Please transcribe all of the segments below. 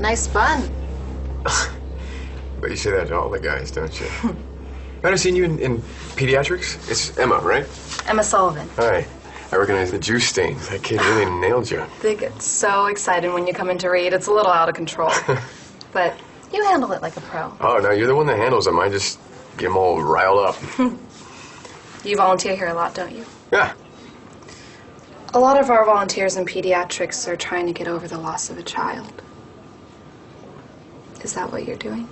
Nice bun. But you say that to all the guys, don't you? Might have seen you in pediatrics. It's Emma, right? Emma Sullivan. Hi. I recognize the juice stains. That kid really nailed you. They get so excited when you come in to read. It's a little out of control. But you handle it like a pro. Oh, no, you're the one that handles them. I just get them all riled up. You volunteer here a lot, don't you? Yeah. A lot of our volunteers in pediatrics are trying to get over the loss of a child. Is that what you're doing?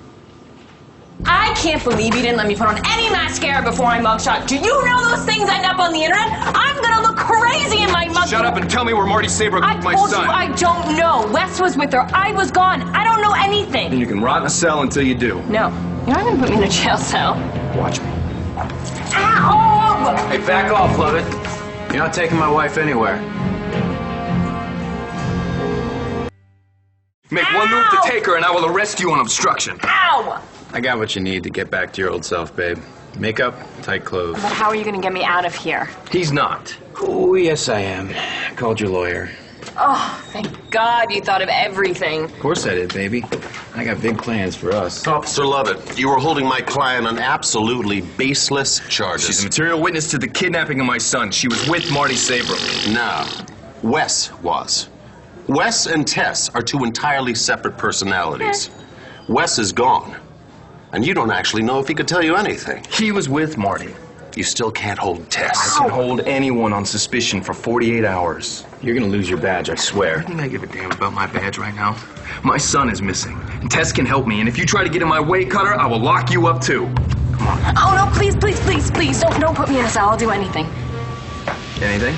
I can't believe you didn't let me put on any mascara before my mugshot. Do you know those things end up on the internet? I'm gonna look crazy in my mugshot. Shut up and tell me where Marty Saybrook is my son. I told you I don't know. Wes was with her. I was gone. I don't know anything. And you can rot in a cell until you do. No. You're not gonna put me in a jail cell. Watch me. Ow! Hey, back off, love it. You're not taking my wife anywhere. Make one move to take her and I will arrest you on obstruction. Ow! I got what you need to get back to your old self, babe. Makeup, tight clothes. But how are you gonna get me out of here? He's not. Oh, yes, I am. I called your lawyer. Oh, thank God you thought of everything. Of course I did, baby. I got big plans for us. Officer Lovett, you were holding my client on absolutely baseless charges. She's a material witness to the kidnapping of my son. She was with Marty Saybrook. No, Wes was. Wes and Tess are two entirely separate personalities. Wes is gone, and you don't actually know if he could tell you anything. He was with Marty. You still can't hold Tess. I can hold anyone on suspicion for 48 hours. You're gonna lose your badge, I swear. You think I give a damn about my badge right now? My son is missing, and Tess can help me, and if you try to get in my way, Cutter, I will lock you up too. Come on. Oh, no, please, please, please, please. Don't put me in a cell. I'll do anything. Anything?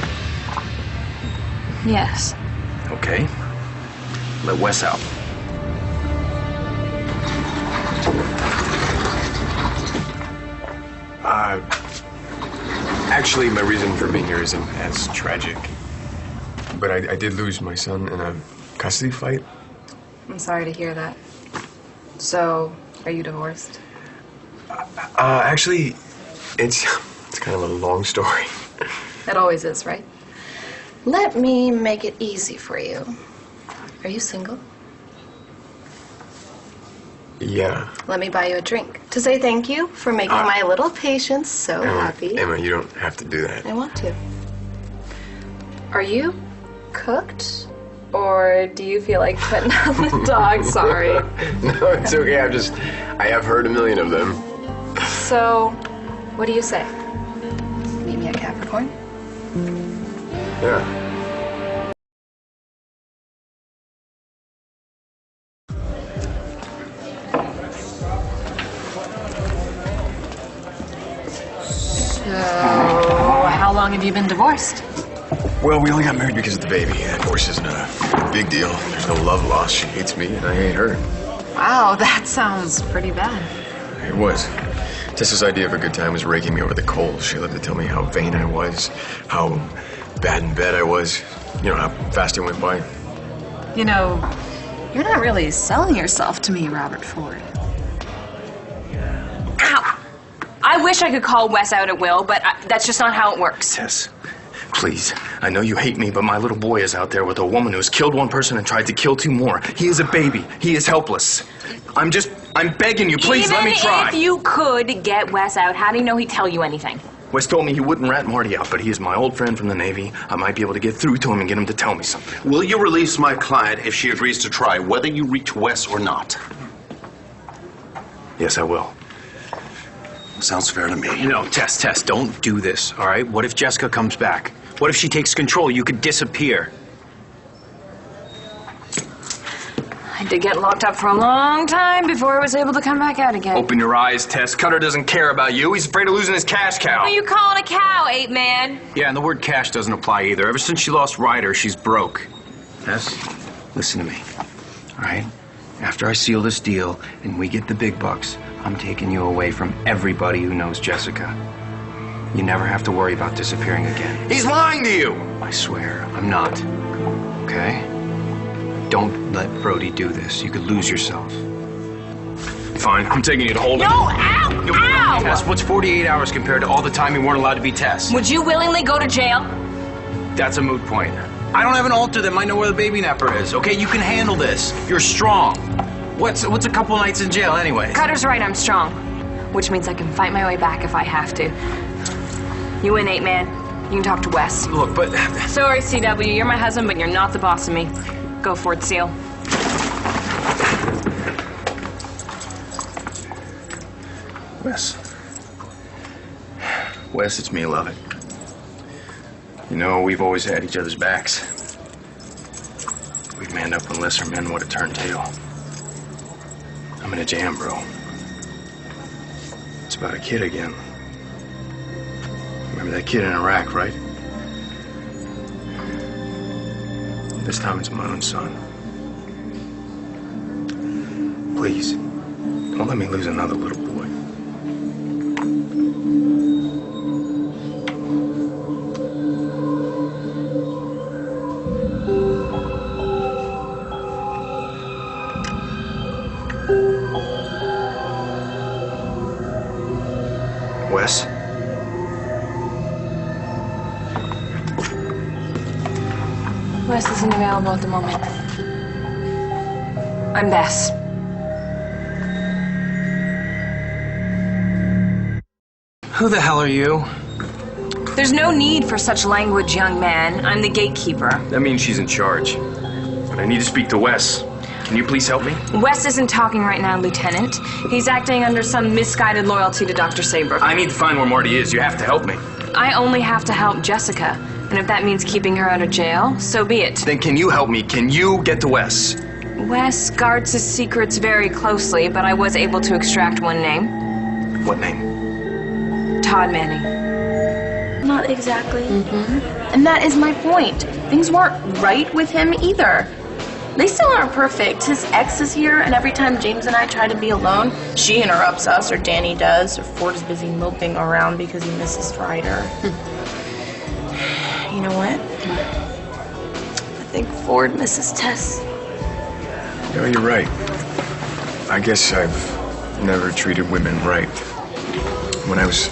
Yes. Okay. Let Wes out. Actually, my reason for being here isn't as tragic. But I did lose my son in a custody fight. I'm sorry to hear that. So, are you divorced? Actually, it's kind of a long story. It always is, right? Let me make it easy for you. Are you single? Yeah. Let me buy you a drink to say thank you for making my little patient so happy. Emma, you don't have to do that. I want to. Are you cooked? Or do you feel like putting on the dog? Sorry. No, it's okay. I have heard a million of them. So, what do you say? Meet me at Capricorn? Yeah. So, how long have you been divorced? Well, we only got married because of the baby. Divorce isn't a big deal. There's no love lost. She hates me, and I hate her. Wow, that sounds pretty bad. It was. Tessa's idea of a good time was raking me over the coals. She loved to tell me how vain I was, how bad in bed I was, you know, how fast it went by. You know, you're not really selling yourself to me, Robert Ford. Ow! I wish I could call Wes out at will, but that's just not how it works. Tess, please. I know you hate me, but my little boy is out there with a woman who has killed one person and tried to kill two more. He is a baby. He is helpless. I'm begging you, please let me try. Even if you could get Wes out, how do you know he'd tell you anything? Wes told me he wouldn't rat Marty out, but he is my old friend from the Navy. I might be able to get through to him and get him to tell me something. Will you release my client if she agrees to try, whether you reach Wes or not? Yes, I will. Sounds fair to me. No, Tess, don't do this, all right? What if Jessica comes back? What if she takes control? You could disappear. I did get locked up for a long time before I was able to come back out again. Open your eyes, Tess. Cutter doesn't care about you. He's afraid of losing his cash cow. What are you calling a cow, ape man? Yeah, and the word cash doesn't apply either. Ever since she lost Ryder, she's broke. Tess, listen to me, all right? After I seal this deal and we get the big bucks, I'm taking you away from everybody who knows Jessica. You never have to worry about disappearing again. He's lying to you! I swear, I'm not. Okay? Don't let Brody do this. You could lose yourself. Fine, I'm taking you to hold him. No, ow! Ow! Tess, what's 48 hours compared to all the time you weren't allowed to be Tess? Would you willingly go to jail? That's a moot point. I don't have an altar that might know where the baby napper is, okay? You can handle this. You're strong. What's a couple nights in jail anyway? Cutter's right, I'm strong. Which means I can fight my way back if I have to. You win, 8-man. You can talk to Wes. Look, but... Sorry, CW. You're my husband, but you're not the boss of me. Go for it, Seal. Wes, it's me, love it. You know, we've always had each other's backs. We've manned up when lesser men would have turned tail. I'm in a jam, bro. It's about a kid again. Remember that kid in Iraq, right? This time it's my own son. Please, don't let me lose another little boy. Wes? Wes isn't available at the moment. I'm Bess. Who the hell are you? There's no need for such language, young man. I'm the gatekeeper. That means she's in charge. But I need to speak to Wes. Can you please help me? Wes isn't talking right now, Lieutenant. He's acting under some misguided loyalty to Dr. Saybrook. I need to find where Marty is. You have to help me. I only have to help Jessica. And if that means keeping her out of jail, so be it. Then can you help me? Can you get to Wes? Wes guards his secrets very closely, but I was able to extract one name. What name? Todd Manning. Not exactly. And that is my point. Things weren't right with him either. They still aren't perfect. His ex is here, and every time James and I try to be alone, she interrupts us, or Danny does, or Ford is busy moping around because he misses Ryder. You know what? I think Ford misses Tess. No, you're right. I guess I've never treated women right. When I was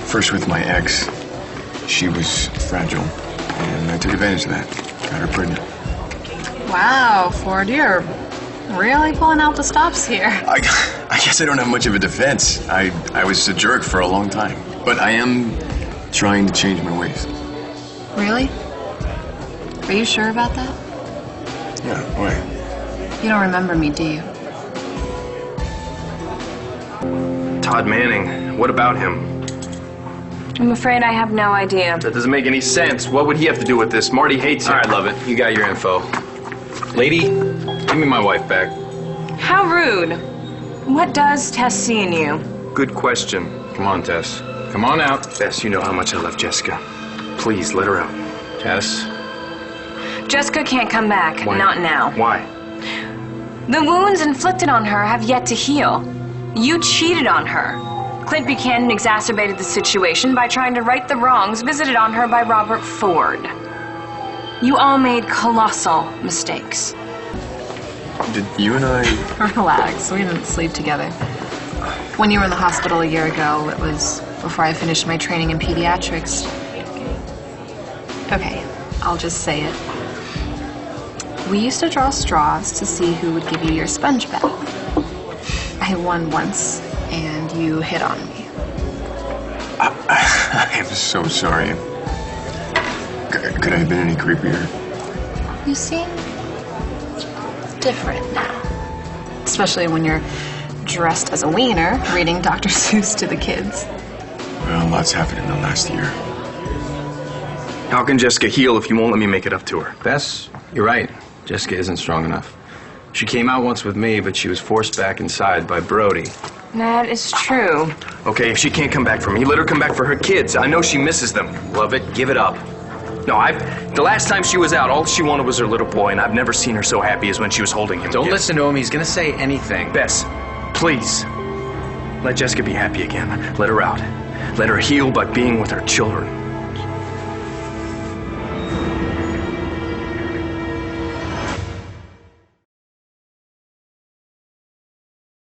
first with my ex, she was fragile, and I took advantage of that. Got her pregnant. Wow, Ford, you're really pulling out the stops here. I guess I don't have much of a defense. I was a jerk for a long time. But I am trying to change my ways. Really? Are you sure about that? Yeah, why? You don't remember me, do you? Todd Manning. What about him? I'm afraid I have no idea. That doesn't make any sense. What would he have to do with this? Marty hates him. All right, love it. You got your info. Lady, give me my wife back. How rude. What does Tess see in you? Good question. Come on, Tess. Come on out. Bess, you know how much I love Jessica. Please, let her out. Tess. Jessica can't come back. Why? Not now. Why? The wounds inflicted on her have yet to heal. You cheated on her. Clint Buchanan exacerbated the situation by trying to right the wrongs visited on her by Robert Ford. You all made colossal mistakes. Did you and I... Relax, we didn't sleep together. When you were in the hospital a year ago, it was before I finished my training in pediatrics. Okay, I'll just say it. We used to draw straws to see who would give you your sponge bath. I won once, and you hit on me. I am so sorry. Could I have been any creepier? You seem different now. Especially when you're dressed as a wiener, reading Dr. Seuss to the kids. Well, lots happened in the last year. How can Jessica heal if you won't let me make it up to her? Bess, you're right. Jessica isn't strong enough. She came out once with me, but she was forced back inside by Brody. That is true. Okay, if she can't come back for me, let her come back for her kids. I know she misses them. Love it, give it up. No, the last time she was out, all she wanted was her little boy, and I've never seen her so happy as when she was holding him. Don't listen to him, he's gonna say anything. Bess, please, let Jessica be happy again. Let her out. Let her heal by being with her children.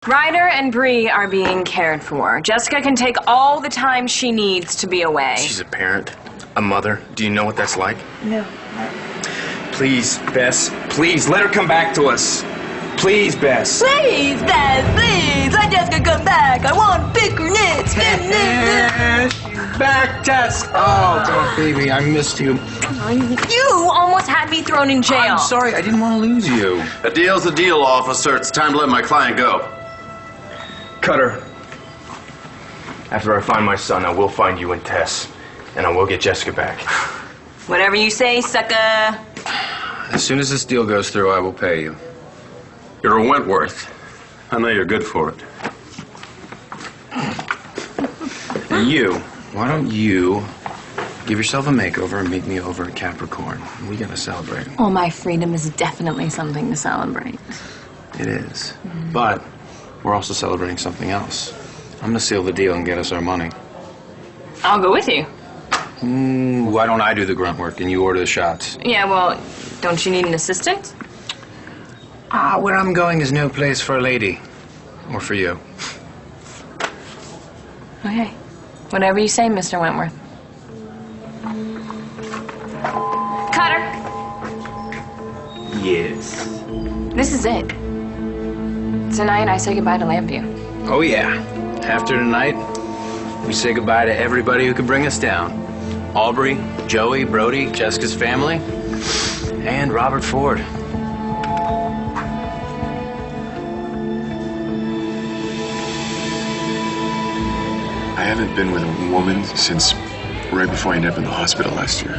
Ryder and Bree are being cared for. Jessica can take all the time she needs to be away. She's a parent, a mother. Do you know what that's like? No. Please, Bess. Please, let her come back to us. Please, Bess. Please, Bess, please. Let Jessica come back. I want to pick her nits. Back, Tess. Oh, baby, I missed you. You almost had me thrown in jail. I'm sorry, I didn't want to lose you. A deal's a deal, officer. It's time to let my client go. Cutter. After I find my son, I will find you and Tess. And I will get Jessica back. Whatever you say, sucker. As soon as this deal goes through, I will pay you. You're a Wentworth. I know you're good for it. And you, why don't you give yourself a makeover and meet me over at Capricorn? We gotta celebrate. Well, my freedom is definitely something to celebrate. It is. But we're also celebrating something else. I'm gonna seal the deal and get us our money. I'll go with you. Why don't I do the grunt work and you order the shots? Yeah, well, don't you need an assistant? Where I'm going is no place for a lady. Or for you. Okay. Whatever you say, Mr. Wentworth. Cutter! Yes. This is it. Tonight, I say goodbye to Lampview. Oh, yeah. After tonight, we say goodbye to everybody who could bring us down. Aubrey, Joey, Brody, Jessica's family, and Robert Ford. I haven't been with a woman since right before I ended up in the hospital last year.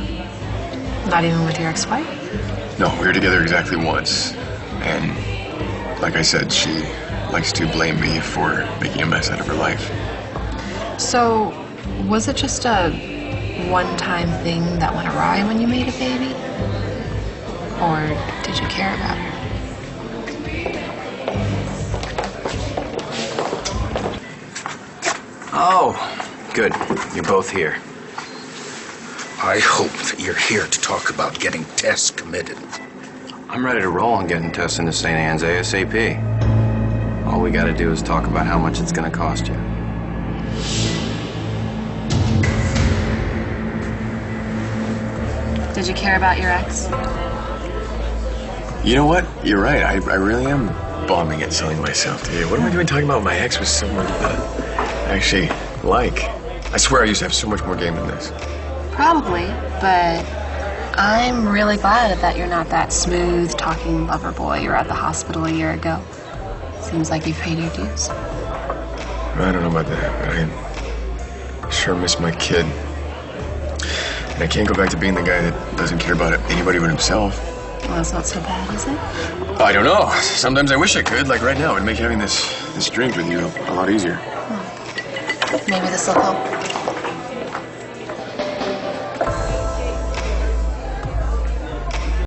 Not even with your ex-wife? No, we were together exactly once. And like I said, she likes to blame me for making a mess out of her life. So, was it just a one-time thing that went awry when you made a baby? Or did you care about her? Oh, good. You're both here. I hope that you're here to talk about getting Tess committed. I'm ready to roll on getting Tess into St. Anne's ASAP. All we gotta do is talk about how much it's gonna cost you. Did you care about your ex? You know what? You're right. I really am bombing at selling myself to you. What am I doing talking about my ex with someone that I actually like? I swear I used to have so much more game than this. Probably, but I'm really glad that you're not that smooth-talking lover boy you were at the hospital a year ago. Seems like you've paid your dues. I don't know about that, but I sure miss my kid. And I can't go back to being the guy that doesn't care about anybody but himself. Well, that's not so bad, is it? I don't know. Sometimes I wish I could, like right now. It'd make having this drink with you a lot easier. Maybe this will help.